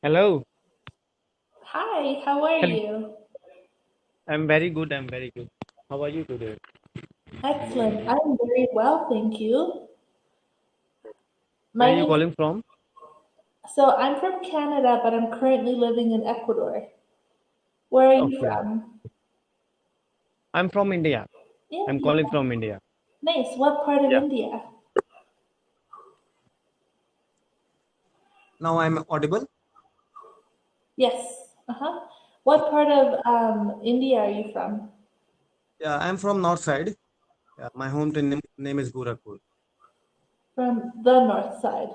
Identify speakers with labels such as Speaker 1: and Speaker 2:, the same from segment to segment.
Speaker 1: Hello.
Speaker 2: Hi, how are
Speaker 1: Hello.
Speaker 2: you?
Speaker 1: I'm very good. I'm very good. How are you today?
Speaker 2: Excellent. I'm very well, thank you.
Speaker 1: Where
Speaker 2: My
Speaker 1: are you
Speaker 2: name,
Speaker 1: calling from?
Speaker 2: so I'm from Canada, but I'm currently living in Ecuador. Where are you
Speaker 1: Okay.
Speaker 2: from?
Speaker 1: I'm from India. I'm
Speaker 2: India.
Speaker 1: calling from India.
Speaker 2: Nice. What part of
Speaker 1: Yeah.
Speaker 2: India?
Speaker 1: Now I'm audible.
Speaker 2: Yes. Uh-huh. What part of India are you from?
Speaker 1: Yeah, I'm from north side. Yeah, my name is Gorakhpur.
Speaker 2: From the north side.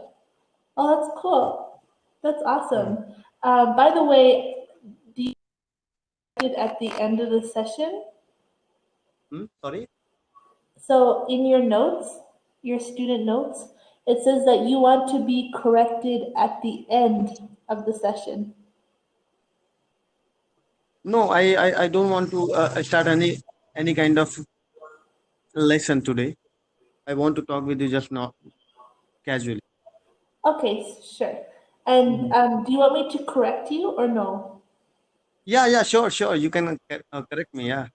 Speaker 2: Oh, that's cool. That's
Speaker 1: Hmm.
Speaker 2: awesome. By the way, do you get it at the end of the session?
Speaker 1: Sorry.
Speaker 2: So in your notes, your student notes, it says that you want to be corrected at the end of the session.
Speaker 1: No, I don't want to start any kind of lesson today. I want to talk with you just now casually.
Speaker 2: Okay, sure. And
Speaker 1: Mhm.
Speaker 2: do you want me to correct you or no?
Speaker 1: Yeah, yeah, sure, sure. You can correct me. Yeah.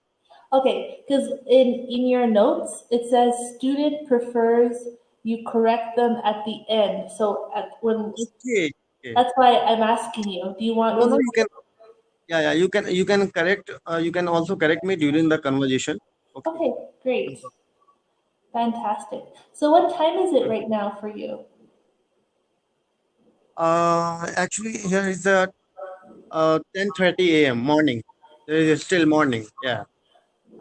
Speaker 2: Okay, because in your notes it says student prefers you correct them at the end. So at when
Speaker 1: Okay. Okay.
Speaker 2: that's why I'm asking you. Do you want
Speaker 1: No,
Speaker 2: is
Speaker 1: no,
Speaker 2: it
Speaker 1: you can. Yeah, yeah. You can correct. You can also correct me during the conversation. Okay.
Speaker 2: okay? Great, fantastic. So what time is it right now for you?
Speaker 1: Actually, here is the 10:30 a.m. morning. There is still morning. Yeah.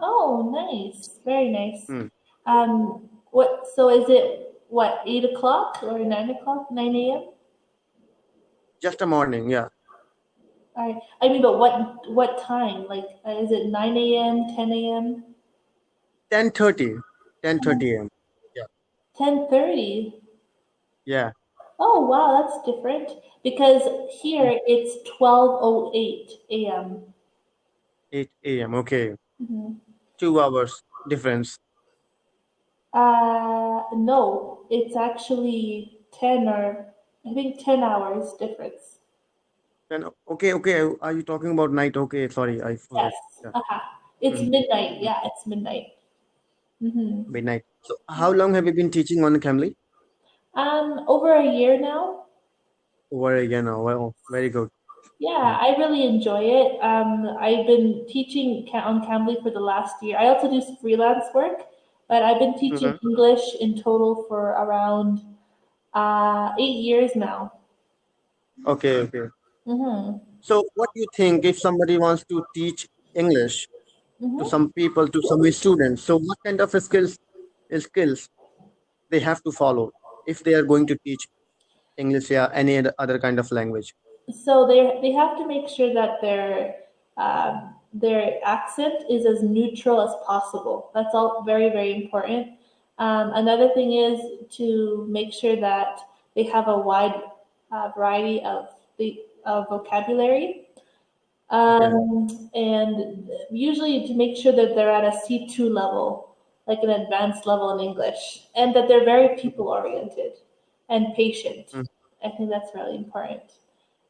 Speaker 2: Oh, nice. Very nice.
Speaker 1: Hmm.
Speaker 2: What, so is it what, 8 o'clock or 9 o'clock, 9 a.m.?
Speaker 1: Just a morning. Yeah.
Speaker 2: All right. I mean, but what time? Like, is it 9 a.m., 10 a.m.,
Speaker 1: 10:30. 10:30 a.m. Yeah.
Speaker 2: 10:30?
Speaker 1: Yeah.
Speaker 2: Oh, wow, that's different because here it's 12:08 a.m.
Speaker 1: 8 a.m. Okay.
Speaker 2: Mhm.
Speaker 1: 2 hours difference.
Speaker 2: No, it's actually 10 or I think 10 hours difference.
Speaker 1: Then okay, okay. Are you talking about night? Okay. Sorry, I
Speaker 2: Yes.
Speaker 1: forgot. Yeah.
Speaker 2: Uh-huh. It's
Speaker 1: Mhm.
Speaker 2: midnight.
Speaker 1: Mhm.
Speaker 2: Yeah, it's midnight. Hmm.
Speaker 1: Midnight. So, how long have you been teaching on Cambly?
Speaker 2: Over a year now.
Speaker 1: Over a year now. Well, very good.
Speaker 2: Yeah,
Speaker 1: Mhm.
Speaker 2: I really enjoy it. I've been teaching on Cambly for the last year. I also do some freelance work, but I've been teaching
Speaker 1: Mhm.
Speaker 2: English in total for around 8 years now.
Speaker 1: Okay. Okay.
Speaker 2: Hmm.
Speaker 1: So, what do you think if somebody wants to teach English to
Speaker 2: Hmm.
Speaker 1: some people, to some students? So, what kind of skills they have to follow if they are going to teach English, yeah, any other kind of language?
Speaker 2: So they have to make sure that their accent is as neutral as possible. That's all very important. Another thing is to make sure that they have a wide variety of the vocabulary,
Speaker 1: Okay.
Speaker 2: and usually to make sure that they're at a C2 level, like an advanced level in English, and that they're very people oriented and patient.
Speaker 1: Mm,
Speaker 2: I think that's really important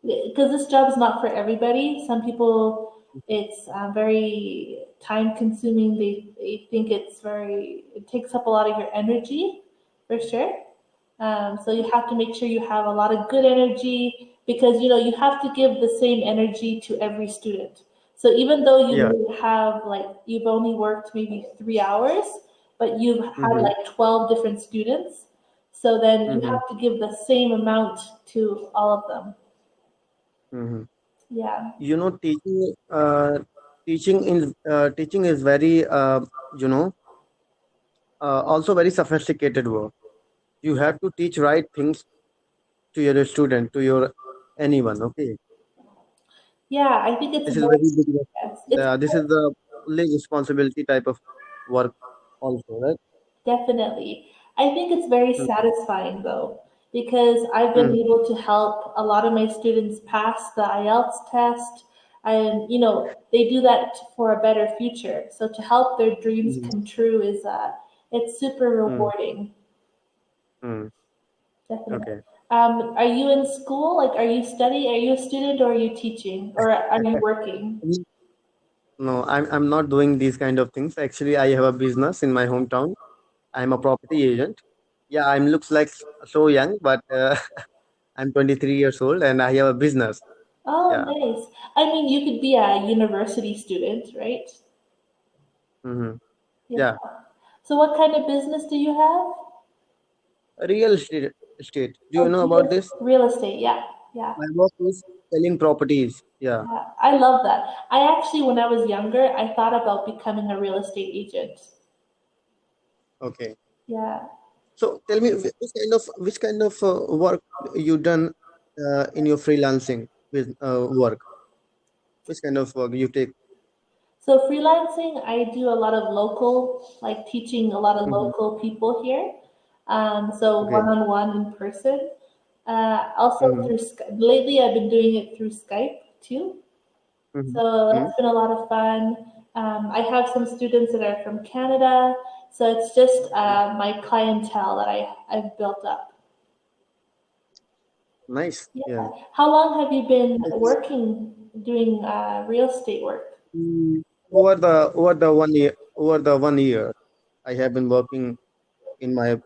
Speaker 2: because this job is not for everybody. Some people, it's very time consuming. They think it takes up a lot of your energy for sure. So you have to make sure you have a lot of good energy because you have to give the same energy to every student. So even though you
Speaker 1: yeah.
Speaker 2: may have like you've only worked maybe 3 hours, but you've had
Speaker 1: Mm-hmm.
Speaker 2: like 12 different students, so then you
Speaker 1: Mm-hmm.
Speaker 2: have to give the same amount to all of them.
Speaker 1: Mm-hmm.
Speaker 2: Yeah.
Speaker 1: Teaching is very you know also very sophisticated work. You have to teach right things to your student, to your anyone. Okay,
Speaker 2: Yeah, I think it's
Speaker 1: this is
Speaker 2: very,
Speaker 1: very big.
Speaker 2: yes, it's
Speaker 1: This is the fully responsibility type of work also, right?
Speaker 2: definitely. I think it's very
Speaker 1: Mm-hmm.
Speaker 2: satisfying though, because I've been
Speaker 1: Mm-hmm.
Speaker 2: able to help a lot of my students pass the IELTS test. And, they do that for a better future. So to help their dreams come true it's super
Speaker 1: Mm-hmm.
Speaker 2: rewarding.
Speaker 1: Mm-hmm.
Speaker 2: definitely.
Speaker 1: Okay.
Speaker 2: Are you in school? Like, are you studying? Are you a student or are you teaching or are you working?
Speaker 1: No, I'm not doing these kind of things. Actually, I have a business in my hometown. I'm a property agent. Yeah, I'm looks like so young, but I'm 23 years old and I have a business.
Speaker 2: Oh,
Speaker 1: Yeah.
Speaker 2: nice. I mean, you could be a university student, right?
Speaker 1: Hmm.
Speaker 2: Yeah.
Speaker 1: Yeah.
Speaker 2: So, what kind of business do you have?
Speaker 1: Real estate. Do you
Speaker 2: Oh,
Speaker 1: know about this?
Speaker 2: real estate. Yeah, yeah,
Speaker 1: My work is selling properties. Yeah.
Speaker 2: yeah. I love that. I actually, when I was younger, I thought about becoming a real estate agent.
Speaker 1: Okay.
Speaker 2: Yeah.
Speaker 1: So tell me, which kind of work you done in your freelancing with work? Which kind of work you take?
Speaker 2: So freelancing, I do a lot of local, like teaching a lot of
Speaker 1: Hmm.
Speaker 2: local people here. So
Speaker 1: Okay.
Speaker 2: one-on-one in person. Also
Speaker 1: Hmm.
Speaker 2: through lately, I've been doing it through Skype too.
Speaker 1: Hmm.
Speaker 2: So
Speaker 1: Hmm.
Speaker 2: that's been a lot of fun. I have some students that are from Canada, so it's just my clientele that I've built up.
Speaker 1: Nice.
Speaker 2: Yeah.
Speaker 1: Yeah.
Speaker 2: How long have you been
Speaker 1: It's,
Speaker 2: working doing real estate work?
Speaker 1: over the 1 year, I have been working in my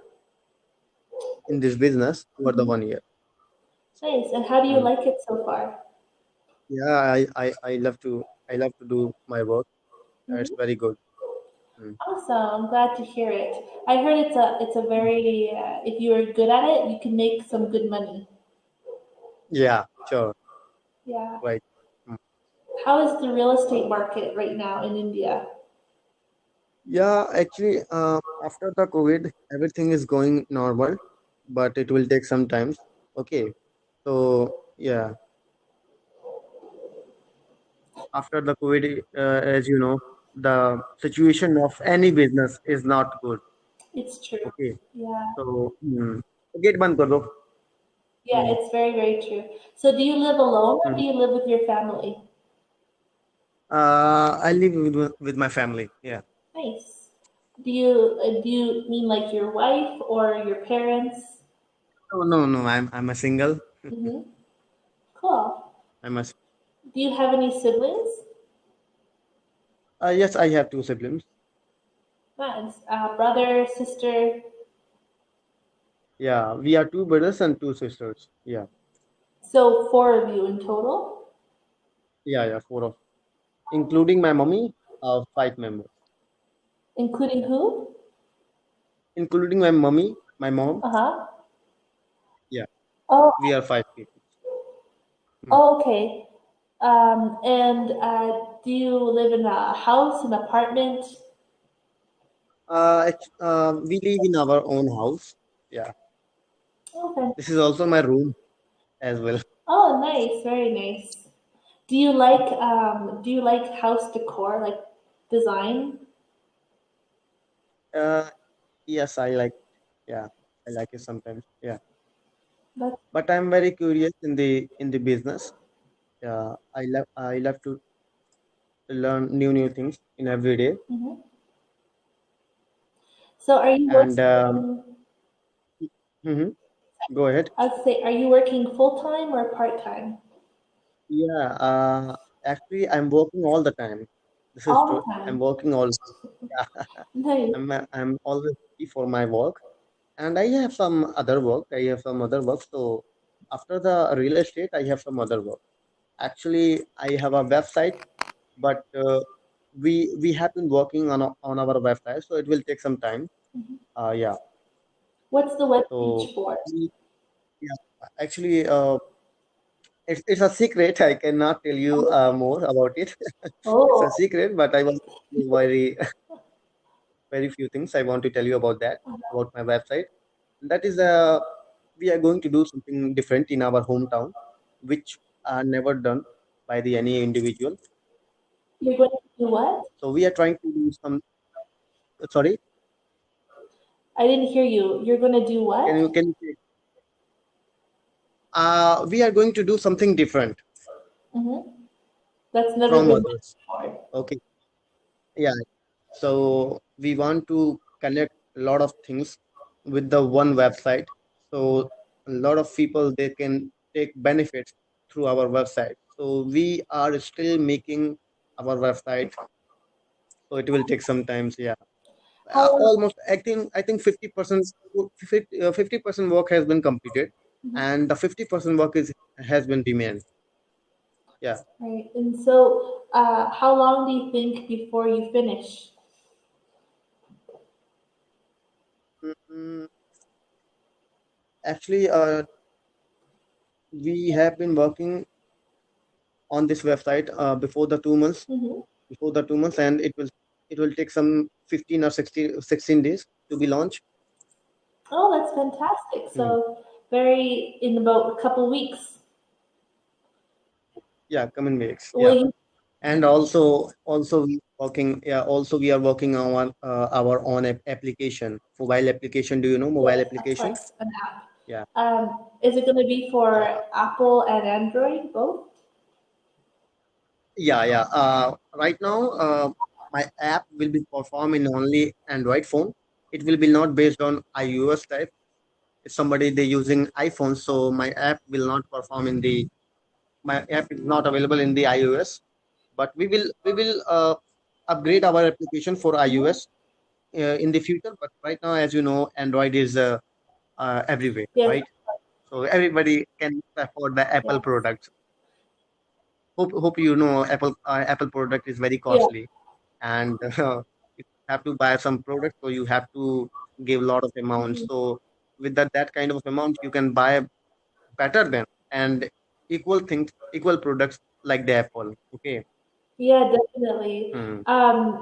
Speaker 1: in this business over the
Speaker 2: Mhm.
Speaker 1: 1 year.
Speaker 2: Nice. And how do you
Speaker 1: Mm.
Speaker 2: like it so far?
Speaker 1: Yeah, I love to do my work. It's
Speaker 2: Mhm.
Speaker 1: very good. Mm.
Speaker 2: Awesome. I'm glad to hear it. I heard it's a very if you're good at it, you can make some good money.
Speaker 1: Yeah, sure.
Speaker 2: Yeah.
Speaker 1: Right. Mm.
Speaker 2: How is the real estate market right now in India?
Speaker 1: Yeah, actually, after the COVID, everything is going normal, but it will take some time. Okay. So yeah, after the COVID, as you know, the situation of any business is not good.
Speaker 2: It's true.
Speaker 1: Okay.
Speaker 2: Yeah.
Speaker 1: So gate बंद कर दो.
Speaker 2: Yeah,
Speaker 1: Mm.
Speaker 2: it's very, very true. So do you live alone or do
Speaker 1: Mhm.
Speaker 2: you live with your family?
Speaker 1: I live with my family. Yeah.
Speaker 2: Nice. Do you mean like your wife or your parents?
Speaker 1: No, no, no. I'm a single.
Speaker 2: Mm-hmm. Cool.
Speaker 1: I'm a.
Speaker 2: Do you have any siblings?
Speaker 1: Yes, I have two siblings.
Speaker 2: Nice. Brother, sister.
Speaker 1: Yeah, we are two brothers and two sisters. Yeah,
Speaker 2: So four of you in total,
Speaker 1: yeah, yeah. Four of, including my mommy, five members.
Speaker 2: including who?
Speaker 1: Including my mommy, my mom.
Speaker 2: Uh huh.
Speaker 1: Yeah,
Speaker 2: Oh,
Speaker 1: we are five people. Mm.
Speaker 2: oh, okay. And do you live in a house, an apartment?
Speaker 1: We live in our own house. Yeah,
Speaker 2: Okay.
Speaker 1: this is also my room as well.
Speaker 2: Oh, nice. Very nice. Do you like house decor, like design?
Speaker 1: Uh, yes, I like. Yeah, I like it sometimes. Yeah,
Speaker 2: That's
Speaker 1: but I'm very curious in the business. Yeah, I love to learn new things in every day.
Speaker 2: mhm. So are you
Speaker 1: And
Speaker 2: working?
Speaker 1: mhm, go ahead.
Speaker 2: I'd say, are you working full time or part time?
Speaker 1: Yeah, actually, I'm working all the time. This is
Speaker 2: All
Speaker 1: true.
Speaker 2: the
Speaker 1: I'm
Speaker 2: time.
Speaker 1: working all. Yeah,
Speaker 2: Nice.
Speaker 1: I'm always ready for my work, and I have some other work. I have some other work. So after the real estate, I have some other work. Actually, I have a website, but we have been working on our website, so it will take some time. Yeah.
Speaker 2: What's the web
Speaker 1: So
Speaker 2: page for?
Speaker 1: yeah, actually, it's a secret. I cannot tell you more about it. It's a
Speaker 2: Oh,
Speaker 1: secret, but I want to tell you very few things. I want to tell you about that, about my website. That is, we are going to do something different in our hometown, which are never done by the any individual.
Speaker 2: you're going to do what?
Speaker 1: So we are trying to do some. Sorry,
Speaker 2: I didn't hear you. You're going to do
Speaker 1: can
Speaker 2: what?
Speaker 1: you say? We are going to do something different
Speaker 2: Mm-hmm. That's never
Speaker 1: from
Speaker 2: been done
Speaker 1: others.
Speaker 2: before.
Speaker 1: Okay. Yeah. So we want to connect a lot of things with the one website. So a lot of people they can take benefits through our website. So we are still making our website, so it will take some time. So, yeah,
Speaker 2: How
Speaker 1: almost I think 50% work has been completed, and the 50% work is has been remained. Yeah.
Speaker 2: right? And so, how long do you think before you finish?
Speaker 1: Mm, Actually, we have been working on this website
Speaker 2: Hmm.
Speaker 1: before the 2 months, and it will take some 15 or 16 days to be launched.
Speaker 2: Oh, that's fantastic.
Speaker 1: Mm.
Speaker 2: So, very in about a couple weeks.
Speaker 1: Yeah, coming weeks.
Speaker 2: Will
Speaker 1: Yeah,
Speaker 2: you?
Speaker 1: and also we are working on our own application, mobile application. Do you know mobile
Speaker 2: Yes, of
Speaker 1: application?
Speaker 2: course, an app.
Speaker 1: Yeah.
Speaker 2: Is it going to be for
Speaker 1: Yeah.
Speaker 2: Apple and Android both?
Speaker 1: Yeah. Right now, my app will be perform in only Android phone. It will be not based on iOS type. If somebody they using iPhone, so my app is not available in the iOS. But we will upgrade our application for
Speaker 2: Hmm.
Speaker 1: iOS in the future. But right now, as you know, Android is everywhere,
Speaker 2: Yes,
Speaker 1: right? So everybody can afford the Apple
Speaker 2: yes,
Speaker 1: products. Hope you know Apple product is very
Speaker 2: yeah.
Speaker 1: costly, and you have to buy some product, so you have to give a lot of amount.
Speaker 2: Mhm.
Speaker 1: So with that kind of amount, you can buy better than and equal products like the Apple. Okay.
Speaker 2: Yeah, definitely.
Speaker 1: Hmm.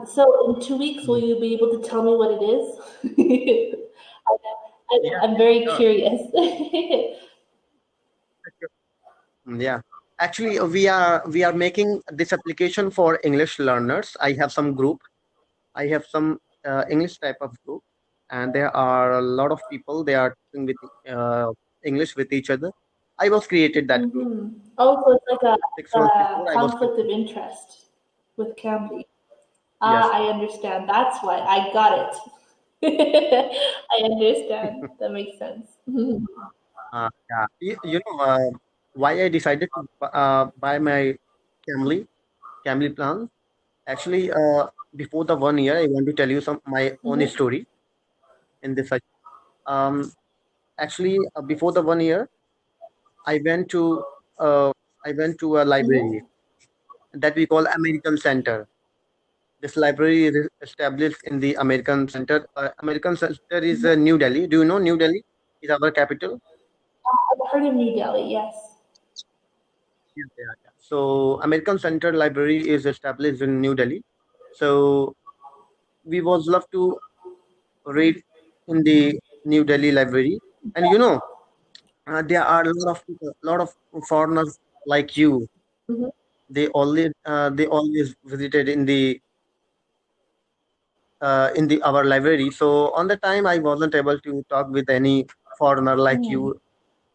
Speaker 2: So in 2 weeks, will
Speaker 1: Mm.
Speaker 2: you be able to tell me what it is?
Speaker 1: Yeah.
Speaker 2: I'm very
Speaker 1: Sure.
Speaker 2: curious.
Speaker 1: Yeah. Actually, we are making this application for English learners. I have some English type of group, and there are a lot of people. They are talking with English with each other. I was created that group
Speaker 2: Hmm. Oh, so it's like
Speaker 1: 6 months before. I was
Speaker 2: conflict of
Speaker 1: created.
Speaker 2: interest with Cambly. Ah,
Speaker 1: Yes.
Speaker 2: I understand. That's why I got it. I understand. That makes sense.
Speaker 1: Yeah. Why I decided to buy my Camly Camly plan. Actually, before the 1 year, I want to tell you some my own
Speaker 2: Hmm.
Speaker 1: story in this. Um, Actually, before the 1 year, I went to uh, I went to a library
Speaker 2: Hmm.
Speaker 1: that we call American Center. This library is established in the American Center. American Center is New Delhi. Do you know New Delhi is our capital?
Speaker 2: I've heard of New Delhi. Yes.
Speaker 1: Yeah. So American Center Library is established in New Delhi. So we was love to read in the New Delhi library, and there are a lot of people, lot of foreigners like you.
Speaker 2: Hmm.
Speaker 1: They always visited in the our library. So on the time I wasn't able to talk with any foreigner like
Speaker 2: Hmm.
Speaker 1: you,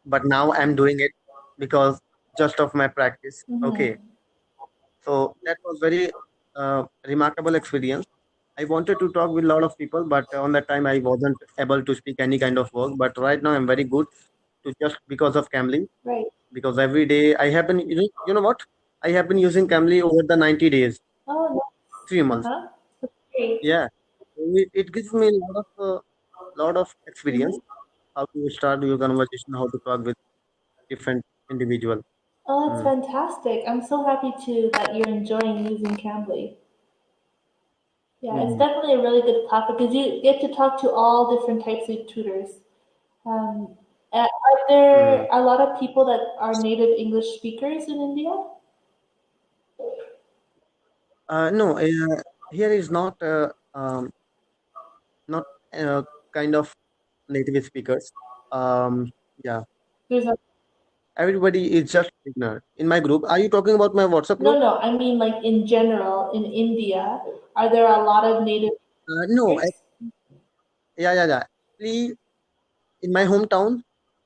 Speaker 1: but now I'm doing it because just of my practice.
Speaker 2: Hmm.
Speaker 1: Okay, so that was very remarkable experience. I wanted to talk with a lot of people, but on that time I wasn't able to speak any kind of work. But right now I'm very good to just because of Cambly,
Speaker 2: Right.
Speaker 1: because every day I have been you know what, I have been using Cambly over the 90 days,
Speaker 2: Oh, nice.
Speaker 1: 3 months.
Speaker 2: Uh-huh. That's great.
Speaker 1: Yeah, it gives me a lot of experience
Speaker 2: Hmm.
Speaker 1: how to start your conversation, how to talk with different individual.
Speaker 2: Oh, that's
Speaker 1: Mm.
Speaker 2: fantastic. I'm so happy to that you're enjoying using Cambly. Yeah, it's
Speaker 1: Mhm.
Speaker 2: definitely a really good platform because you get to talk to all different types of tutors. Um, are
Speaker 1: Mm.
Speaker 2: there a lot of people that are native English speakers in India?
Speaker 1: No, here is not kind of native speakers. Um, yeah,
Speaker 2: There's a
Speaker 1: everybody is just beginner in my group. Are you talking about my WhatsApp
Speaker 2: no,
Speaker 1: group?
Speaker 2: no. I mean, like in general, in India, are there a lot of native
Speaker 1: No,
Speaker 2: speakers?
Speaker 1: yeah. Actually, in my hometown,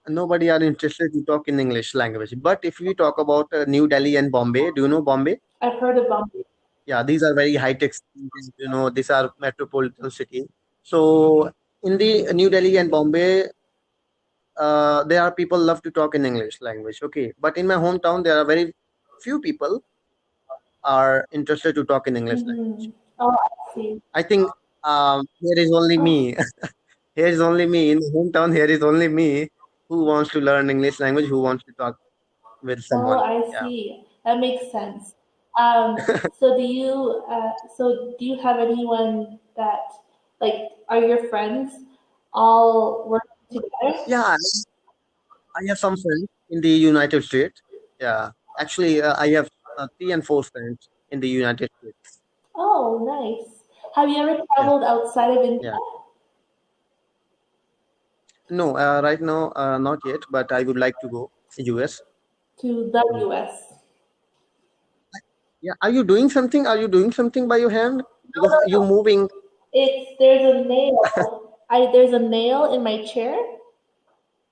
Speaker 1: nobody are interested to talk in English language. But if we talk about New Delhi and Bombay, do you know Bombay?
Speaker 2: I've heard of Bombay.
Speaker 1: Yeah, these are very high tech cities. These are metropolitan cities. So in the New Delhi and Bombay, there are people love to talk in English language. Okay, but in my hometown, there are very few people are interested to talk in English language.
Speaker 2: Mm-hmm. Oh, I see.
Speaker 1: I think here is only
Speaker 2: Oh,
Speaker 1: me. Here is only me in the hometown. Here is only me who wants to learn English language, who wants to talk with
Speaker 2: oh,
Speaker 1: someone.
Speaker 2: I
Speaker 1: Yeah.
Speaker 2: see. That makes sense. So do you have anyone that, like, are your friends all working together?
Speaker 1: Yeah, I have some friends in the United States. Yeah, actually, I have 3 and 4 friends in the United States.
Speaker 2: Oh, nice. Have you ever
Speaker 1: Yeah,
Speaker 2: traveled outside of India
Speaker 1: yeah. No, right now, not yet, but I would like to go US.
Speaker 2: to the
Speaker 1: Mm.
Speaker 2: US?
Speaker 1: Yeah, are you doing something? Are you doing something by your hand?
Speaker 2: No,
Speaker 1: Because
Speaker 2: no,
Speaker 1: you
Speaker 2: no.
Speaker 1: moving.
Speaker 2: There's a nail. There's a nail in my chair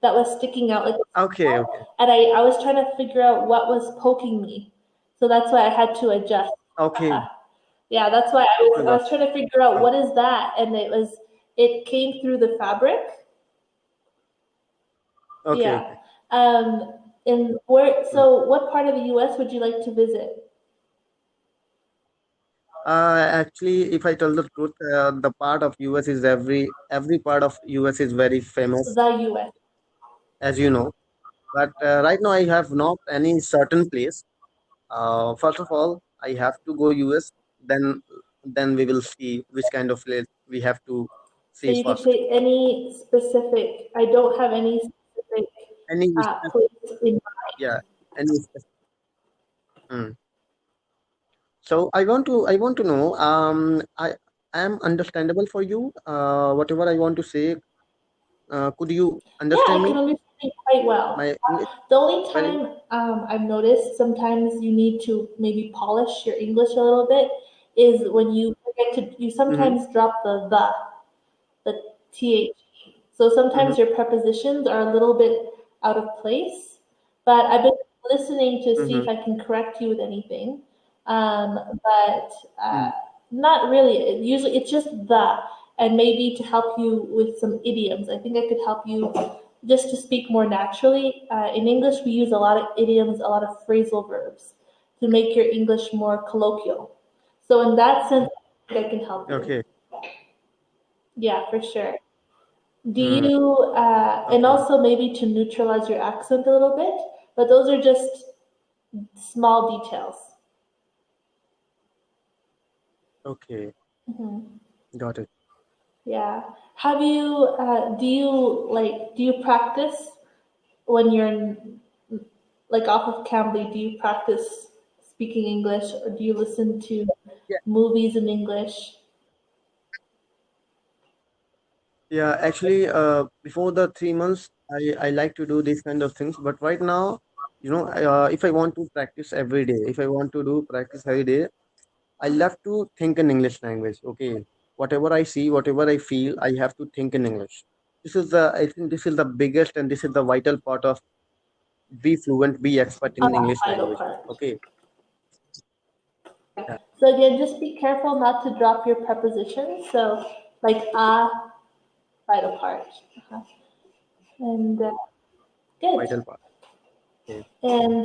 Speaker 2: that was sticking out like a
Speaker 1: Okay, okay,
Speaker 2: claw, and I was trying to figure out what was poking me. So that's why I had to adjust.
Speaker 1: okay.
Speaker 2: Yeah, that's why
Speaker 1: I
Speaker 2: I
Speaker 1: got
Speaker 2: was trying to figure out
Speaker 1: you.
Speaker 2: what is that, and it came through the fabric.
Speaker 1: Okay,
Speaker 2: Yeah.
Speaker 1: okay.
Speaker 2: And where?
Speaker 1: Mm.
Speaker 2: So, what part of the U.S. would you like to visit?
Speaker 1: Actually, if I tell the truth, the part of US is every part of US is very famous,
Speaker 2: The U.S.
Speaker 1: as you know. But right now, I have not any certain place. First of all, I have to go US. Then, then we will see which kind of place we have to
Speaker 2: So
Speaker 1: see
Speaker 2: you could
Speaker 1: first.
Speaker 2: say any specific. I don't have any specific
Speaker 1: Any,
Speaker 2: place in.
Speaker 1: yeah, any. Mm. So I want to know. I am understandable for you. Whatever I want to say, could you
Speaker 2: Yeah,
Speaker 1: understand
Speaker 2: I can
Speaker 1: me?
Speaker 2: understand you quite well.
Speaker 1: My English
Speaker 2: The only
Speaker 1: well.
Speaker 2: time I've noticed sometimes you need to maybe polish your English a little bit is when you forget to, you
Speaker 1: Mm-hmm,
Speaker 2: sometimes drop the th. So
Speaker 1: mm-hmm,
Speaker 2: sometimes your prepositions are a little bit out of place. But I've been listening to see
Speaker 1: mm-hmm,
Speaker 2: if I can correct you with anything. But
Speaker 1: mm.
Speaker 2: not really. Usually it's just and maybe to help you with some idioms. I think I could help you just to speak more naturally. In English, we use a lot of idioms, a lot of phrasal verbs to make your English more colloquial. So in that sense, I think I can help you.
Speaker 1: Okay.
Speaker 2: Yeah, for sure. Do
Speaker 1: Mm,
Speaker 2: you, and
Speaker 1: okay.
Speaker 2: also maybe to neutralize your accent a little bit, but those are just small details.
Speaker 1: Okay.
Speaker 2: Hmm.
Speaker 1: Got it.
Speaker 2: Yeah. Do you practice when you're like off of Cambly? Do you practice speaking English or do you listen to
Speaker 1: Yeah.
Speaker 2: movies in English?
Speaker 1: Yeah. Actually, before the 3 months, I like to do these kind of things. But right now, if I want to practice every day, if I want to do practice every day, I love to think in English language. Okay. Whatever I see, whatever I feel, I have to think in English. I think this is the biggest and this is the vital part of be fluent, be expert in English
Speaker 2: Vital
Speaker 1: language.
Speaker 2: part.
Speaker 1: Okay. Yeah.
Speaker 2: So again, just be careful not to drop your prepositions. So like vital part. Uh-huh. And good.
Speaker 1: Vital part. Okay.
Speaker 2: And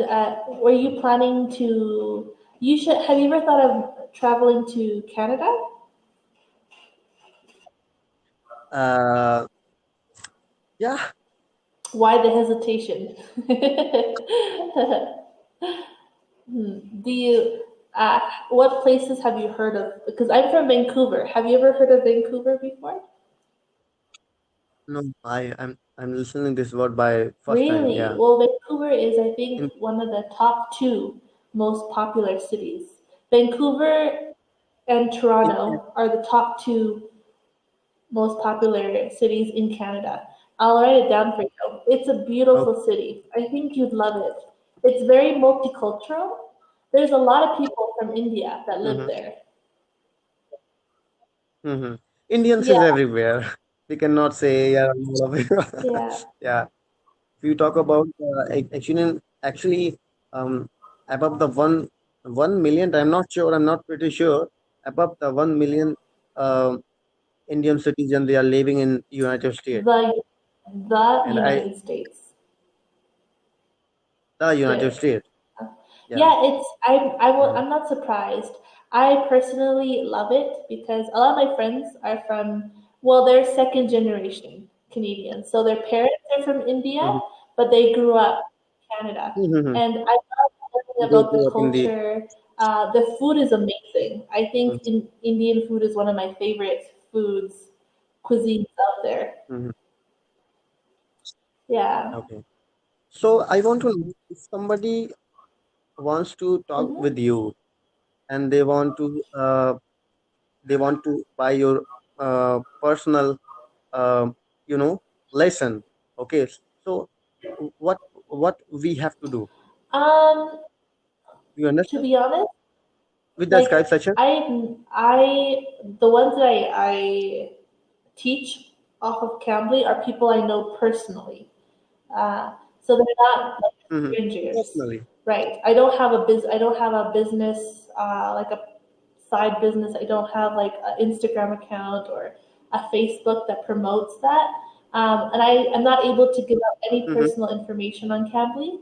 Speaker 2: were you planning to? You should. Have you ever thought of traveling to Canada?
Speaker 1: Uh, yeah.
Speaker 2: Why the hesitation? Do you? What places have you heard of? Because I'm from Vancouver. Have you ever heard of Vancouver before?
Speaker 1: No, I'm listening this word by first time.
Speaker 2: Really?
Speaker 1: Yeah.
Speaker 2: Well, Vancouver is, I
Speaker 1: In,
Speaker 2: think, one of the top two most popular cities. Vancouver and
Speaker 1: in
Speaker 2: Toronto are the top two most popular cities in Canada. I'll write it down for you. It's a
Speaker 1: okay.
Speaker 2: beautiful city. I think you'd love it. It's very multicultural. There's a lot of people from India that live
Speaker 1: Mm-hmm,
Speaker 2: there.
Speaker 1: mm-hmm. Indians
Speaker 2: Yeah,
Speaker 1: is everywhere. We cannot say yeah. All of it.
Speaker 2: yeah.
Speaker 1: Yeah. If you talk about actually above the 1 million, I'm not sure. I'm not pretty sure above the 1 million um Indian citizen they are living in United States.
Speaker 2: The The
Speaker 1: And I
Speaker 2: United States.
Speaker 1: the United
Speaker 2: There.
Speaker 1: States. Yeah.
Speaker 2: Yeah, it's
Speaker 1: Mhm,
Speaker 2: I'm not surprised. I personally love it because a lot of my friends are from, well, they're second generation Canadians. So their parents are from India,
Speaker 1: mhm,
Speaker 2: but they grew up in Canada.
Speaker 1: mhm.
Speaker 2: And I love learning
Speaker 1: They
Speaker 2: about the
Speaker 1: grew up in the.
Speaker 2: culture. The food is amazing. I
Speaker 1: Mhm,
Speaker 2: think Indian food is one of my favorite foods, cuisines out there.
Speaker 1: mhm.
Speaker 2: Yeah.
Speaker 1: Okay. So I want to know if somebody wants to talk with
Speaker 2: Hmm.
Speaker 1: you and they want to buy your personal you know lesson. Okay. So what what we have to do?
Speaker 2: Um,
Speaker 1: You
Speaker 2: to
Speaker 1: understand?
Speaker 2: be honest,
Speaker 1: With the
Speaker 2: like
Speaker 1: Skype session.
Speaker 2: the ones that I teach off of Cambly are people I know personally. Uh, so they're not like
Speaker 1: Mm-hmm.
Speaker 2: strangers,
Speaker 1: Personally.
Speaker 2: right? I don't have a business like a side business. I don't have like an Instagram account or a Facebook that promotes that. And I'm not able to give out any
Speaker 1: Mm-hmm.
Speaker 2: personal information on Cambly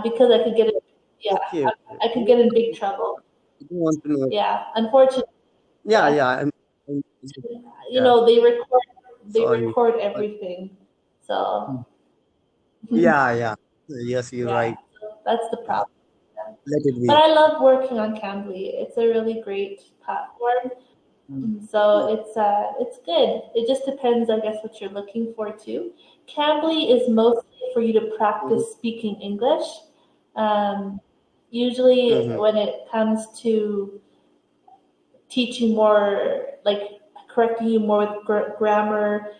Speaker 2: because I could get it. Yeah,
Speaker 1: Okay. Okay.
Speaker 2: I could get in big trouble.
Speaker 1: I do want to know.
Speaker 2: Yeah, unfortunately,
Speaker 1: Yeah.
Speaker 2: yeah.
Speaker 1: Yeah.
Speaker 2: You
Speaker 1: Yeah.
Speaker 2: know, they
Speaker 1: Sorry.
Speaker 2: record
Speaker 1: But
Speaker 2: everything. So
Speaker 1: yeah. Yeah. Yes, you're
Speaker 2: yeah,
Speaker 1: right.
Speaker 2: so that's the problem. Yeah.
Speaker 1: Let it
Speaker 2: But
Speaker 1: be.
Speaker 2: I love working on Cambly. It's a really great platform.
Speaker 1: Mm.
Speaker 2: So it's good. It just depends, I guess, what you're looking for too. Cambly is mostly for you to
Speaker 1: Mhm,
Speaker 2: practice speaking English. Um, Usually,
Speaker 1: mhm,
Speaker 2: when it comes to teaching more, like correcting you more with grammar,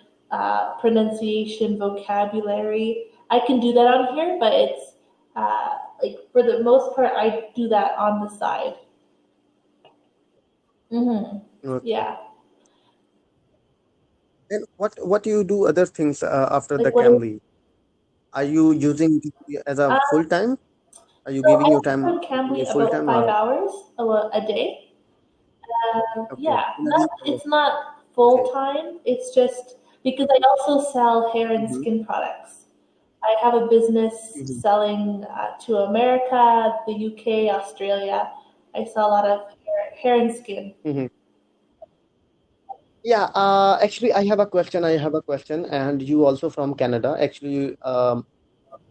Speaker 2: pronunciation, vocabulary. I can do that on here, but it's like for the most part, I do that on the side. Hmm.
Speaker 1: okay.
Speaker 2: Yeah.
Speaker 1: And what do you do other things after the
Speaker 2: Like what is,
Speaker 1: Cambly? Are you using it as a
Speaker 2: uh,
Speaker 1: full time? Are you
Speaker 2: so
Speaker 1: giving
Speaker 2: I
Speaker 1: your
Speaker 2: work
Speaker 1: time
Speaker 2: on
Speaker 1: a
Speaker 2: Cambly
Speaker 1: full
Speaker 2: about
Speaker 1: time
Speaker 2: five
Speaker 1: or
Speaker 2: hours a day.
Speaker 1: okay?
Speaker 2: Yeah,
Speaker 1: In a
Speaker 2: not
Speaker 1: week or
Speaker 2: it's not
Speaker 1: okay.
Speaker 2: full time. It's just because I also sell hair and
Speaker 1: Mm-hmm.
Speaker 2: skin products. I have a business
Speaker 1: Mm-hmm.
Speaker 2: selling to America, the UK, Australia. I sell a lot of hair and skin.
Speaker 1: Mm-hmm. Yeah. Actually, I have a question. I have a question, and you also from Canada. Actually,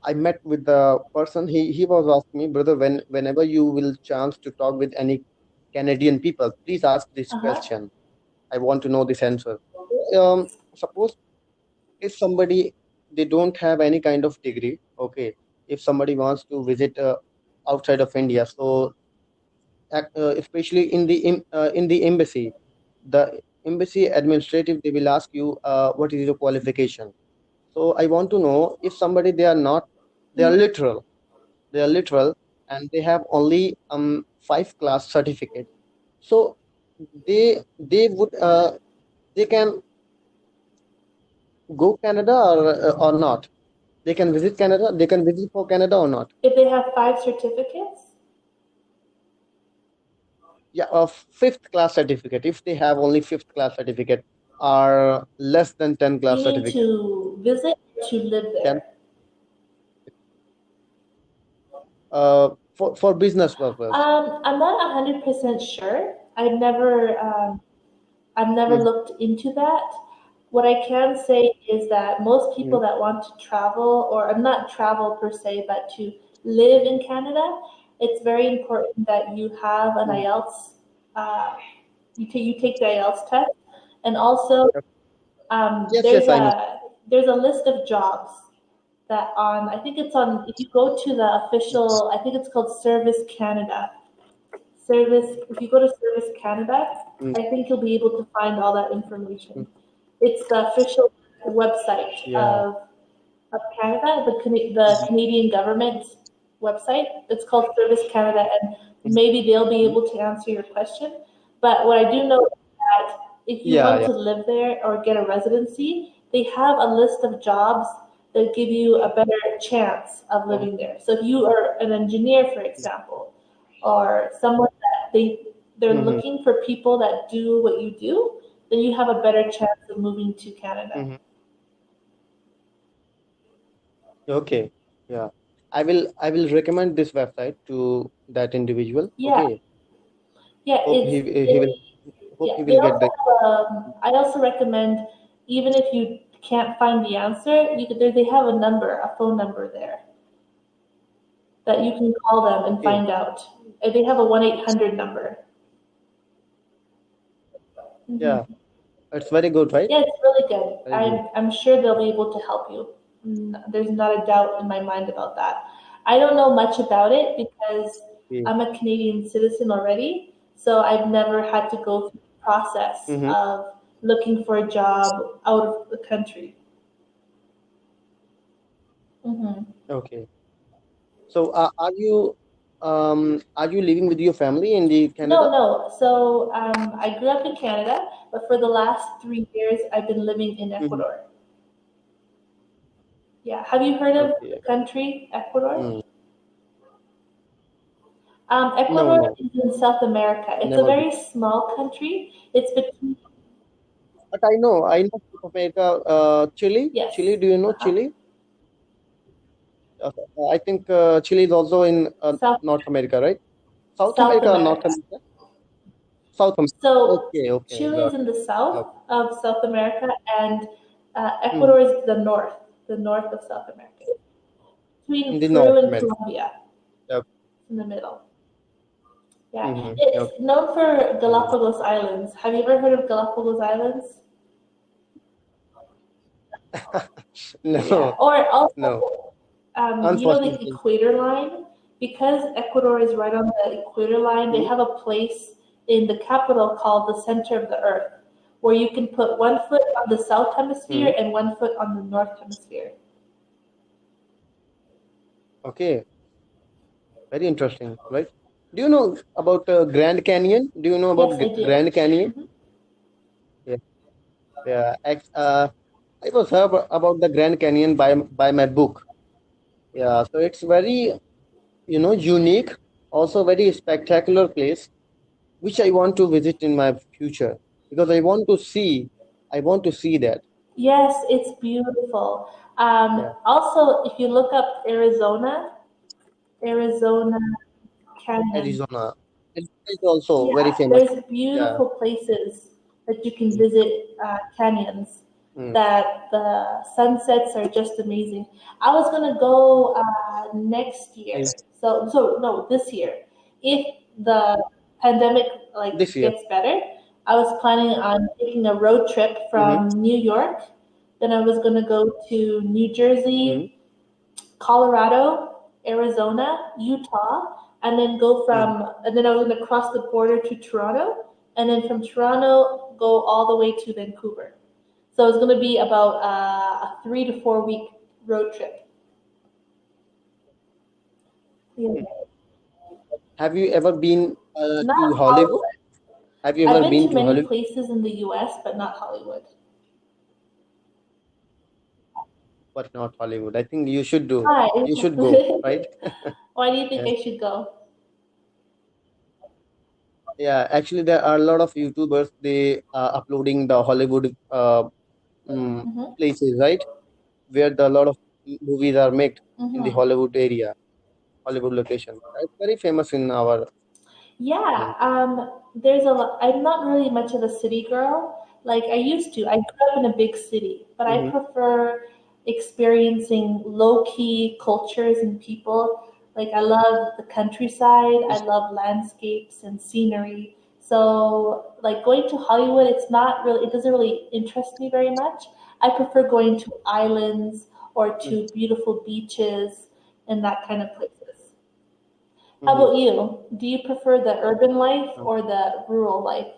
Speaker 1: I met with the person. He was asking me, brother, whenever you will chance to talk with any Canadian people, please ask this
Speaker 2: Uh huh.
Speaker 1: question. I want to know this answer. Suppose if somebody they don't have any kind of degree, okay, if somebody wants to visit outside of India, so especially in the embassy, the embassy administrative they will ask you what is your qualification. So I want to know if somebody they are not they are
Speaker 2: Hmm.
Speaker 1: literal they are literal and they have only five class certificate. So they would they can go Canada or not? They can visit Canada. They can visit for Canada or not?
Speaker 2: If they have five certificates,
Speaker 1: Yeah, a fifth class certificate. If they have only fifth class certificate, or less than 10
Speaker 2: you
Speaker 1: class
Speaker 2: mean
Speaker 1: certificate,
Speaker 2: to visit or to live
Speaker 1: can
Speaker 2: there?
Speaker 1: for business purpose.
Speaker 2: I'm not 100% sure. I've never
Speaker 1: Mhm,
Speaker 2: looked into that. What I can say is that most
Speaker 1: mhm,
Speaker 2: people that want to travel, or not travel per se, but to live in Canada, it's very important that you have an
Speaker 1: mhm.
Speaker 2: IELTS. Uh, you take the IELTS test, and also
Speaker 1: Yes, yes, I know.
Speaker 2: there's a list of jobs that on I think it's on if you go to the official I think it's called Service Canada Service, if you go to Service Canada,
Speaker 1: Mm,
Speaker 2: I think you'll be able to find all that information.
Speaker 1: mm.
Speaker 2: It's the official website
Speaker 1: Yeah.
Speaker 2: of Canada, the
Speaker 1: Mhm,
Speaker 2: Canadian government website. It's called Service Canada, and
Speaker 1: mhm,
Speaker 2: maybe they'll be
Speaker 1: mhm.
Speaker 2: able to answer your question. But what I do know is that if you
Speaker 1: Yeah,
Speaker 2: want
Speaker 1: yeah.
Speaker 2: to live there or get a residency, they have a list of jobs that give you a better chance of
Speaker 1: Uh-huh.
Speaker 2: living there. So if you are an engineer, for example, or someone that they're
Speaker 1: Mhm,
Speaker 2: looking for people that do what you do, then you have a better chance of moving to Canada.
Speaker 1: mhm. Okay. Yeah. I will recommend this website to that individual.
Speaker 2: Yeah,
Speaker 1: Okay.
Speaker 2: yeah,
Speaker 1: Hope he will hope
Speaker 2: yeah.
Speaker 1: he
Speaker 2: They
Speaker 1: will get
Speaker 2: also
Speaker 1: the
Speaker 2: have, I also recommend, even if you can't find the answer, they have a number, a phone number there that you can call them and
Speaker 1: okay.
Speaker 2: find out. They have a 1-800 number.
Speaker 1: Yeah.
Speaker 2: Hmm.
Speaker 1: It's very good, right?
Speaker 2: Yeah, it's really good.
Speaker 1: Very good.
Speaker 2: I'm sure they'll be able to help you. There's not a doubt in my mind about that. I don't know much about it because
Speaker 1: Okay.
Speaker 2: I'm a Canadian citizen already, so I've never had to go through the process
Speaker 1: Mm-hmm.
Speaker 2: of looking for a job out of the country. Hmm.
Speaker 1: Okay. So are you living with your family in the
Speaker 2: No,
Speaker 1: Canada?
Speaker 2: no. So I grew up in Canada, but for the last 3 years, I've been living in
Speaker 1: Mm-hmm.
Speaker 2: Ecuador. Yeah. Have you heard of the
Speaker 1: Okay.
Speaker 2: country Ecuador?
Speaker 1: Mm. No,
Speaker 2: Ecuador
Speaker 1: no,
Speaker 2: is in South America. It's a
Speaker 1: never been.
Speaker 2: very small country. It's between,
Speaker 1: But I know South America, Chile. Chile,
Speaker 2: yes,
Speaker 1: do you know
Speaker 2: uh-huh.
Speaker 1: Chile? I think Chile is also in
Speaker 2: South
Speaker 1: North America, right? South
Speaker 2: South
Speaker 1: America or North
Speaker 2: America.
Speaker 1: America? South America.
Speaker 2: So
Speaker 1: Okay, okay,
Speaker 2: Chile
Speaker 1: got
Speaker 2: is in the south
Speaker 1: it.
Speaker 2: of South America, and
Speaker 1: Mm.
Speaker 2: Ecuador is the north of South America, between
Speaker 1: In the
Speaker 2: Peru
Speaker 1: North
Speaker 2: and
Speaker 1: America.
Speaker 2: Colombia,
Speaker 1: Yep.
Speaker 2: in the middle. Yeah,
Speaker 1: Mm-hmm.
Speaker 2: it's
Speaker 1: Okay.
Speaker 2: known for
Speaker 1: Mm.
Speaker 2: Galapagos Islands. Have you ever heard of Galapagos Islands? Yeah,
Speaker 1: No,
Speaker 2: or
Speaker 1: no.
Speaker 2: also, the
Speaker 1: Unfortunately.
Speaker 2: equator line, because Ecuador is right on the equator line, they
Speaker 1: Mm.
Speaker 2: have a place in the capital called the center of the earth, where you can put 1 foot on the south hemisphere
Speaker 1: Mm.
Speaker 2: and 1 foot on the north hemisphere.
Speaker 1: Okay, very interesting, right? Do you know about Grand Canyon? Do you know about
Speaker 2: Yes, I do.
Speaker 1: Grand Canyon?
Speaker 2: Hmm.
Speaker 1: Yeah, yeah. I was heard about the Grand Canyon by my book. Yeah, so it's very unique, also very spectacular place which I want to visit in my future because I want to see that.
Speaker 2: Yes, it's beautiful.
Speaker 1: Yeah,
Speaker 2: Also, if you look up Arizona Canyon.
Speaker 1: Arizona. It's also very
Speaker 2: Yeah,
Speaker 1: famous.
Speaker 2: there's
Speaker 1: Yeah.
Speaker 2: beautiful places that you can visit, canyons,
Speaker 1: Mm,
Speaker 2: that the sunsets are just amazing. I was gonna go next
Speaker 1: I,
Speaker 2: year, so no, this year, if the pandemic
Speaker 1: this year.
Speaker 2: gets better. I was planning on taking a road trip
Speaker 1: Mm-hmm,
Speaker 2: from New York. Then I was gonna go to New
Speaker 1: mm-hmm,
Speaker 2: Jersey, Colorado, Arizona, Utah, and then
Speaker 1: mm-hmm.
Speaker 2: and then I was going to cross the border to Toronto, and then from Toronto, go all the way to Vancouver. So it's going to be about a 3 to 4 week road trip. Yeah.
Speaker 1: Have you ever been
Speaker 2: Not
Speaker 1: to Hollywood?
Speaker 2: Hollywood.
Speaker 1: Have you
Speaker 2: I've
Speaker 1: ever
Speaker 2: been
Speaker 1: been
Speaker 2: to
Speaker 1: to
Speaker 2: many
Speaker 1: Hollywood?
Speaker 2: places in the US, but not Hollywood.
Speaker 1: But not Hollywood. I think you should do.
Speaker 2: Hi.
Speaker 1: You should go, right?
Speaker 2: Why do you think
Speaker 1: Yes.
Speaker 2: I should go?
Speaker 1: Yeah. Actually, there are a lot of YouTubers. They are uploading the Hollywood mm,
Speaker 2: Hmm.
Speaker 1: places, right? Where the lot of movies are made in the
Speaker 2: Hmm.
Speaker 1: Hollywood area, Hollywood location. It's very famous in our
Speaker 2: Yeah,
Speaker 1: country.
Speaker 2: there's a lot. I'm not really much of a city girl like I used to. I grew up in a big city, but I
Speaker 1: Mm-hmm.
Speaker 2: prefer experiencing low key cultures and people. Like I love the countryside, I love landscapes and scenery. So, like going to Hollywood, it doesn't really interest me very much. I prefer going to islands or to beautiful beaches and that kind of places. How
Speaker 1: Mm-hmm.
Speaker 2: about you? Do you prefer the urban life or the rural life?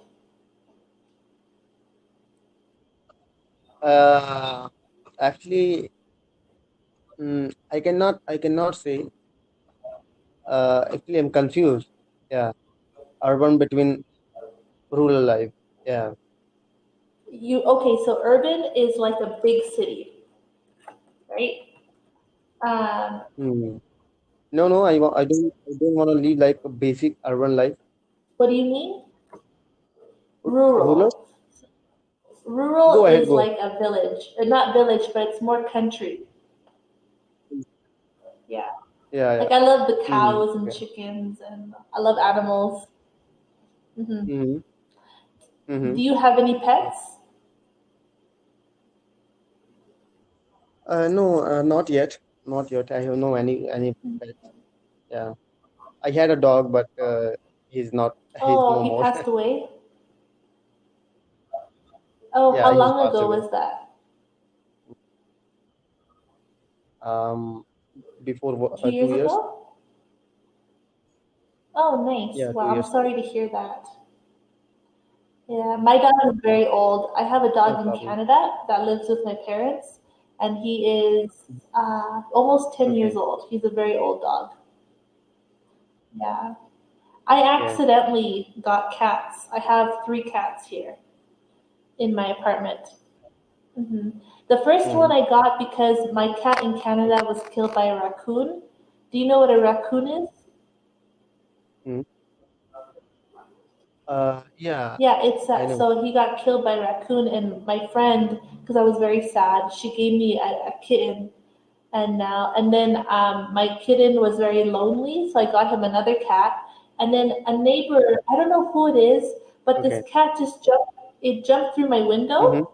Speaker 1: Uh, actually, I cannot say. Actually, I'm confused. Yeah, urban between rural life. Yeah.
Speaker 2: You okay? So urban is like a big city, right? Um,
Speaker 1: Hmm. No, no, I don't want to live like a basic urban life.
Speaker 2: what do you mean?
Speaker 1: Rural.
Speaker 2: Rural. Rural
Speaker 1: Go ahead,
Speaker 2: is
Speaker 1: go.
Speaker 2: like a village, not village, but it's more country. Yeah.
Speaker 1: Yeah, yeah.
Speaker 2: Like I love the
Speaker 1: Mm-hmm.
Speaker 2: cows and
Speaker 1: Okay.
Speaker 2: chickens, and I love animals. Hmm.
Speaker 1: Mm-hmm. Mm-hmm.
Speaker 2: Do you have any pets?
Speaker 1: No, not yet. Not yet. I have no any pets. Yeah. I had a dog, but he's not. He's
Speaker 2: Oh,
Speaker 1: no
Speaker 2: he
Speaker 1: more.
Speaker 2: passed away. Oh,
Speaker 1: Yeah,
Speaker 2: how
Speaker 1: he's
Speaker 2: long
Speaker 1: passed
Speaker 2: ago
Speaker 1: away.
Speaker 2: was that?
Speaker 1: Um, before
Speaker 2: 2
Speaker 1: 2
Speaker 2: years
Speaker 1: years.
Speaker 2: ago? Oh, nice.
Speaker 1: Yeah,
Speaker 2: Well,
Speaker 1: two
Speaker 2: I'm
Speaker 1: years ago.
Speaker 2: sorry to hear that. Yeah, my dog is very old. I have a
Speaker 1: No
Speaker 2: dog in
Speaker 1: problem.
Speaker 2: Canada that lives with my parents, and he is almost 10 years
Speaker 1: Okay.
Speaker 2: old. He's a very old dog. Yeah. I
Speaker 1: Okay.
Speaker 2: accidentally got cats. I have three cats here in my apartment. Hmm. The first
Speaker 1: Mm-hmm.
Speaker 2: one I got because my cat in Canada was killed by a raccoon. Do you know what a raccoon is?
Speaker 1: Mm-hmm. Yeah,
Speaker 2: Yeah, it's
Speaker 1: I know.
Speaker 2: so he got killed by a raccoon, and my friend, because I was very sad, she gave me a kitten, and then my kitten was very lonely, so I got him another cat, and then a neighbor, I don't know who it is, but this
Speaker 1: Okay.
Speaker 2: cat just jumped. It jumped through my
Speaker 1: Mm-hmm.
Speaker 2: window,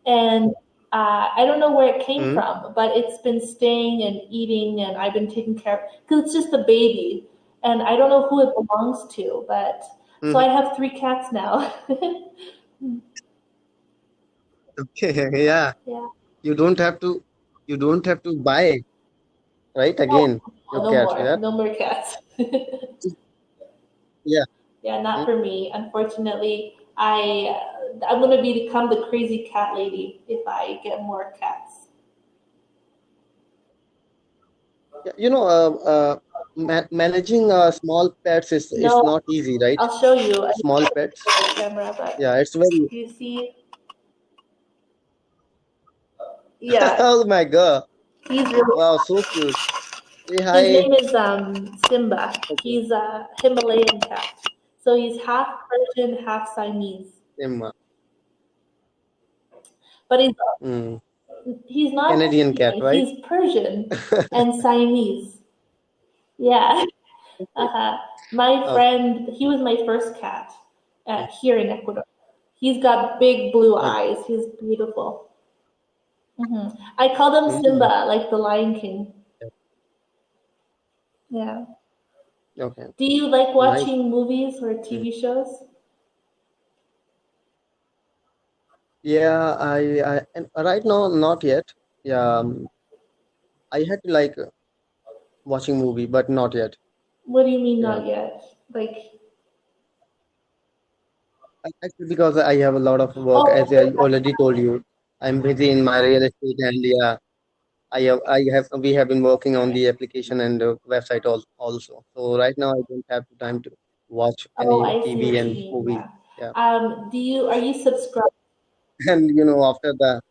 Speaker 2: and I don't know where it came
Speaker 1: Mm-hmm.
Speaker 2: from, but it's been staying and eating, and I've been taking care of because it's just a baby, and I don't know who it belongs to, but so
Speaker 1: Mm-hmm.
Speaker 2: I have three cats now.
Speaker 1: Okay. Yeah.
Speaker 2: Yeah.
Speaker 1: You don't have to. You don't have to buy, right?
Speaker 2: No,
Speaker 1: Again, your
Speaker 2: no
Speaker 1: cat.
Speaker 2: more,
Speaker 1: Yeah.
Speaker 2: no more cats.
Speaker 1: Yeah.
Speaker 2: Yeah, not
Speaker 1: Mm.
Speaker 2: for me. Unfortunately, I'm gonna become the crazy cat lady if I get more cats.
Speaker 1: Yeah. Managing small pets is
Speaker 2: No,
Speaker 1: not easy, right?
Speaker 2: I'll show you. I
Speaker 1: Small pets.
Speaker 2: the camera,
Speaker 1: Yeah,
Speaker 2: but
Speaker 1: it's very.
Speaker 2: you see, yeah,
Speaker 1: Oh my God!
Speaker 2: he's really.
Speaker 1: Wow, so cute. Say
Speaker 2: His
Speaker 1: hi.
Speaker 2: name is Simba.
Speaker 1: Okay.
Speaker 2: He's a Himalayan cat, so he's half Persian, half Siamese.
Speaker 1: Emma.
Speaker 2: But
Speaker 1: Mm.
Speaker 2: he's not
Speaker 1: Canadian cat,
Speaker 2: Indian.
Speaker 1: right?
Speaker 2: He's Persian and Siamese. Yeah.
Speaker 1: Okay.
Speaker 2: Uh-huh. My
Speaker 1: Okay.
Speaker 2: friend, he was my first cat here in Ecuador. He's got big blue
Speaker 1: Okay.
Speaker 2: eyes. He's beautiful. Hmm. I called him
Speaker 1: Mm.
Speaker 2: Simba, like the Lion King. Yeah.
Speaker 1: Okay.
Speaker 2: Do you like
Speaker 1: Nice.
Speaker 2: watching movies or
Speaker 1: Mm.
Speaker 2: TV shows?
Speaker 1: Yeah, and right now not yet. Yeah, I had to like watching movie, but not yet.
Speaker 2: What do you mean
Speaker 1: Yeah,
Speaker 2: not yet? Like,
Speaker 1: actually because I have a lot of work,
Speaker 2: oh,
Speaker 1: as I already told you. I'm busy in my real estate, and yeah, we have been working on the application and website also. So right now I don't have the time to watch
Speaker 2: oh,
Speaker 1: any
Speaker 2: I see
Speaker 1: TV
Speaker 2: what you
Speaker 1: and
Speaker 2: mean.
Speaker 1: movie.
Speaker 2: Yeah.
Speaker 1: Yeah,
Speaker 2: Are you subscribed?
Speaker 1: and after the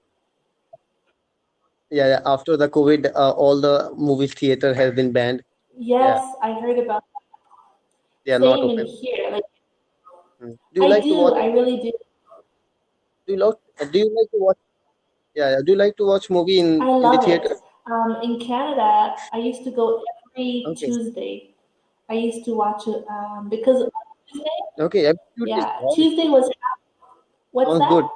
Speaker 1: yeah, after the COVID, all the movies theater has been banned. Yeah,
Speaker 2: Yes, I heard about
Speaker 1: they are not
Speaker 2: same in
Speaker 1: open.
Speaker 2: here. Like,
Speaker 1: Mm. Do you
Speaker 2: I
Speaker 1: like to
Speaker 2: do,
Speaker 1: watch?
Speaker 2: I really do.
Speaker 1: Do you like to watch? Yeah, yeah. Do you like to watch movie
Speaker 2: I
Speaker 1: in the
Speaker 2: love it.
Speaker 1: theater?
Speaker 2: In Canada, I used to go every
Speaker 1: Okay,
Speaker 2: Tuesday. I used to watch it because Tuesday,
Speaker 1: okay. Every Tuesday.
Speaker 2: yeah,
Speaker 1: Wow,
Speaker 2: Tuesday was what's
Speaker 1: sounds good.
Speaker 2: that?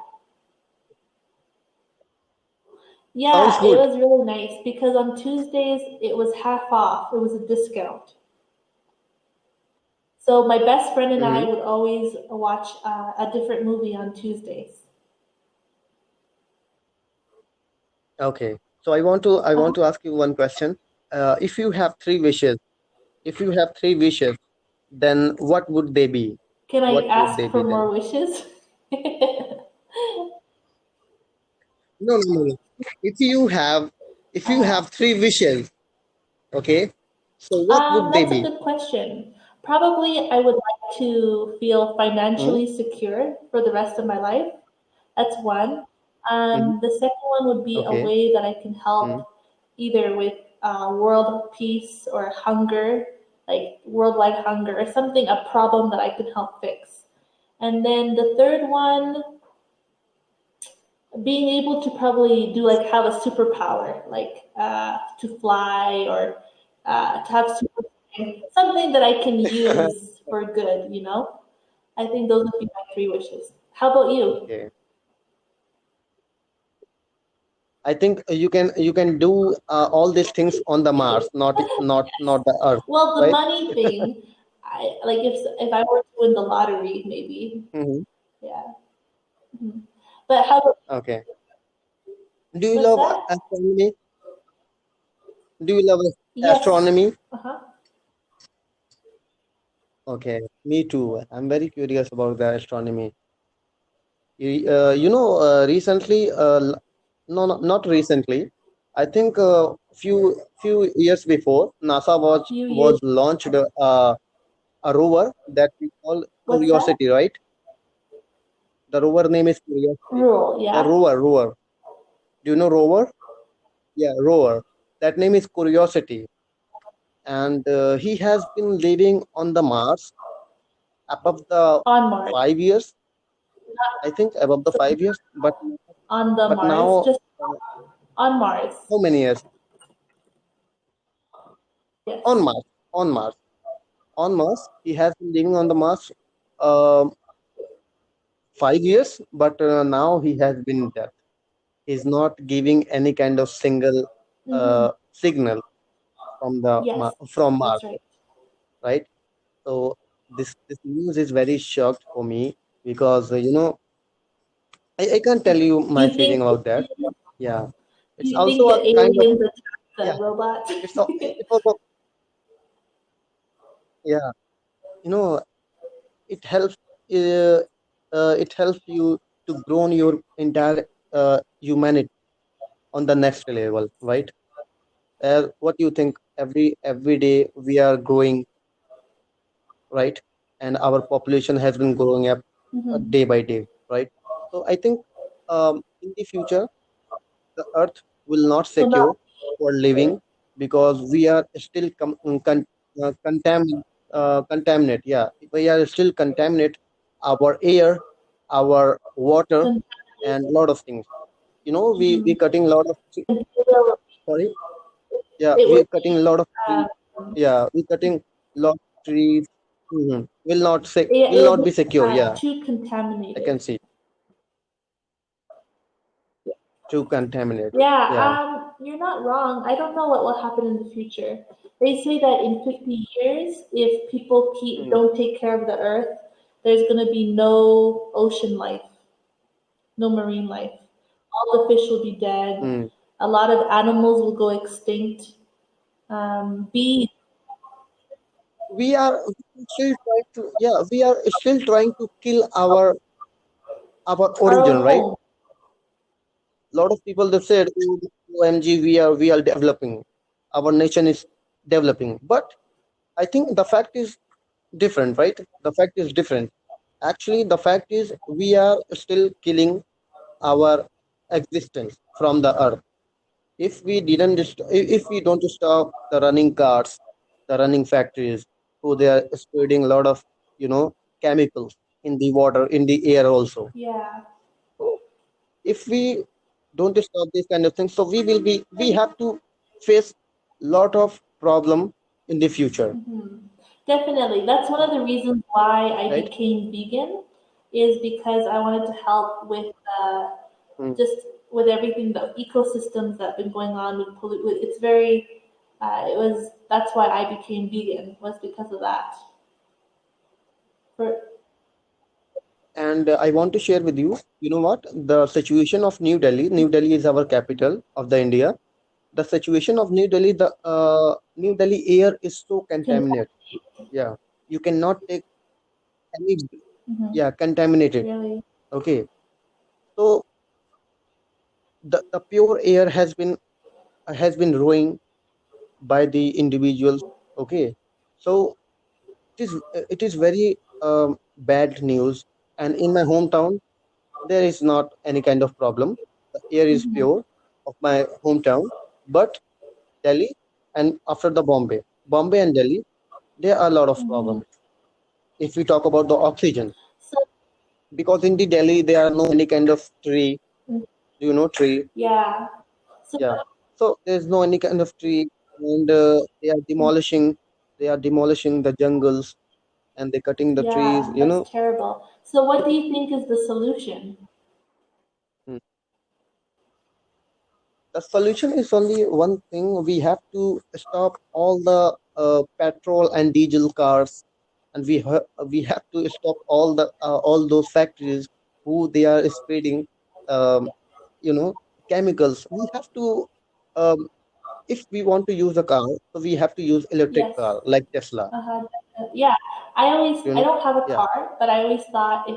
Speaker 1: Sounds
Speaker 2: Yeah, it
Speaker 1: good.
Speaker 2: was really nice because on Tuesdays it was half off. It was a discount. So my best friend and I
Speaker 1: Mm-hmm.
Speaker 2: would always watch a different movie on Tuesdays.
Speaker 1: Okay. So I
Speaker 2: Uh,
Speaker 1: want to ask you one question. If you have if you have three wishes, then what would they be?
Speaker 2: can I
Speaker 1: What would they
Speaker 2: ask for
Speaker 1: be then?
Speaker 2: more wishes?
Speaker 1: No, no, no, no. If you have if you
Speaker 2: uh,
Speaker 1: have three wishes, okay. So what would they
Speaker 2: that's a
Speaker 1: be?
Speaker 2: good question. Probably I would like to feel
Speaker 1: Mm-hmm.
Speaker 2: financially secure for the rest of my life. That's one.
Speaker 1: Mm-hmm.
Speaker 2: The second one would be a
Speaker 1: Okay.
Speaker 2: way that I can help
Speaker 1: Mm-hmm.
Speaker 2: either with world peace or hunger, like worldwide hunger, or something, a problem that I can help fix. And then the third one, being able to probably do like have a superpower, like to fly or to have super strength, something that I can use for good, you know? I think those would be my three wishes. How about you?
Speaker 1: Okay. I think you can do all these things on the Mars, not the Earth,
Speaker 2: Well, the
Speaker 1: right?
Speaker 2: money thing, I like if I were to win the lottery, maybe.
Speaker 1: Hmm.
Speaker 2: Yeah. Mhm. But how
Speaker 1: Okay. Do you
Speaker 2: what's
Speaker 1: love
Speaker 2: that?
Speaker 1: astronomy? Do you love
Speaker 2: Yes.
Speaker 1: astronomy?
Speaker 2: Uh-huh.
Speaker 1: Okay, me too. I'm very curious about the astronomy. Recently, no, no, not recently. I think few years before, NASA
Speaker 2: Few years.
Speaker 1: was launched a rover that we call
Speaker 2: What's that?
Speaker 1: Curiosity, right? The rover name is Curiosity.
Speaker 2: Rural,
Speaker 1: The
Speaker 2: yeah.
Speaker 1: rover. Do you know rover? Yeah, rover. That name is Curiosity, and he has been living on the Mars above the
Speaker 2: On Mars.
Speaker 1: 5 years. I think above the
Speaker 2: So
Speaker 1: 5 years,
Speaker 2: on the
Speaker 1: but
Speaker 2: Mars,
Speaker 1: now
Speaker 2: just
Speaker 1: uh,
Speaker 2: on Mars.
Speaker 1: how many years on
Speaker 2: Yes.
Speaker 1: Mars? On Mars, on Mars, he has been living on the Mars um 5 years, but now he has been dead. He's not giving any kind of single
Speaker 2: Mm-hmm.
Speaker 1: signal
Speaker 2: Yes,
Speaker 1: from Mars,
Speaker 2: that's right.
Speaker 1: right? So this news is very shocked for me because I can't tell you
Speaker 2: Do
Speaker 1: my
Speaker 2: you
Speaker 1: feeling
Speaker 2: think
Speaker 1: about that. Yeah,
Speaker 2: do
Speaker 1: it's
Speaker 2: you think
Speaker 1: also
Speaker 2: the
Speaker 1: a kind of,
Speaker 2: aliens attacked
Speaker 1: yeah.
Speaker 2: the robot?
Speaker 1: It also, yeah. You know, it helps uh, it helps you to grow your entire humanity on the next level, right? What do you think? Every day we are growing, right? And our population has been growing up
Speaker 2: Hmm.
Speaker 1: day by day, right? So I think in the future the earth will not
Speaker 2: Well, not
Speaker 1: secure for living because we are still contaminate. Yeah, we are still contaminate our air, our water, and a lot of things. We
Speaker 2: mm-hmm.
Speaker 1: cutting a lot of
Speaker 2: It will,
Speaker 1: sorry. Yeah,
Speaker 2: it
Speaker 1: we
Speaker 2: will
Speaker 1: are cutting a lot of trees.
Speaker 2: um,
Speaker 1: Yeah, we cutting lot of trees. Will
Speaker 2: it'll
Speaker 1: not
Speaker 2: be
Speaker 1: be secure. Yeah,
Speaker 2: too
Speaker 1: I can
Speaker 2: contaminated.
Speaker 1: see to contaminate.
Speaker 2: Yeah,
Speaker 1: Yeah.
Speaker 2: you're not wrong. I don't know what will happen in the future. They say that in 50 years, if people
Speaker 1: Mm,
Speaker 2: don't take care of the earth, there's going to be no ocean life, no marine life. All the fish will be dead.
Speaker 1: mm.
Speaker 2: A lot of animals will go extinct. Bees,
Speaker 1: We are still trying to kill our
Speaker 2: our
Speaker 1: origin,
Speaker 2: own
Speaker 1: right?
Speaker 2: home.
Speaker 1: A lot of people they said, "Oh, OMG, we are developing, our nation is developing," but I think the fact is different, right? The fact is different. Actually, the fact is we are still killing our existence from the earth. If we don't stop the running cars, the running factories, who they are spreading a lot of chemicals in the water, in the air also.
Speaker 2: Yeah.
Speaker 1: So if we don't stop these kind of things, so we have to face lot of problem in the future,
Speaker 2: Hmm. Definitely. That's one of the reasons why I
Speaker 1: right?
Speaker 2: became vegan, is because I wanted to help with
Speaker 1: Mm.
Speaker 2: just with everything, the ecosystems that have been going on with pollute. It's very, it was, that's why I became vegan, was because of that. For,
Speaker 1: And I want to share with you, you know what, the situation of New Delhi is our capital of the India. The situation of New Delhi, the New Delhi air is so contaminated. Yeah, you cannot take any.
Speaker 2: mm-hmm.
Speaker 1: Yeah, contaminated.
Speaker 2: Really?
Speaker 1: Okay, so the pure air has been ruined by the individuals. Okay, so it is very bad news. And in my hometown there is not any kind of problem. The air is
Speaker 2: Hmm.
Speaker 1: pure of my hometown. But Delhi, and after the Bombay and Delhi, there are a lot of
Speaker 2: Hmm.
Speaker 1: problems if we talk about the oxygen,
Speaker 2: So,
Speaker 1: because in the Delhi there are no any kind of tree. Do you know tree?
Speaker 2: yeah. So,
Speaker 1: Yeah. So there's no any kind of tree. and they are demolishing the jungles, and they're cutting the trees,
Speaker 2: Yeah, that's terrible. So, what do you think is the solution?
Speaker 1: Mm. The solution is only one thing. We have to stop all the petrol and diesel cars, and we have to stop all those factories who they are spreading um, you know chemicals. We have to um, if we want to use a car, so we have to use electric
Speaker 2: Yes.
Speaker 1: car like Tesla.
Speaker 2: Uh-huh. Yeah. I
Speaker 1: you
Speaker 2: I
Speaker 1: know
Speaker 2: don't have a
Speaker 1: yeah.
Speaker 2: car, but I always thought if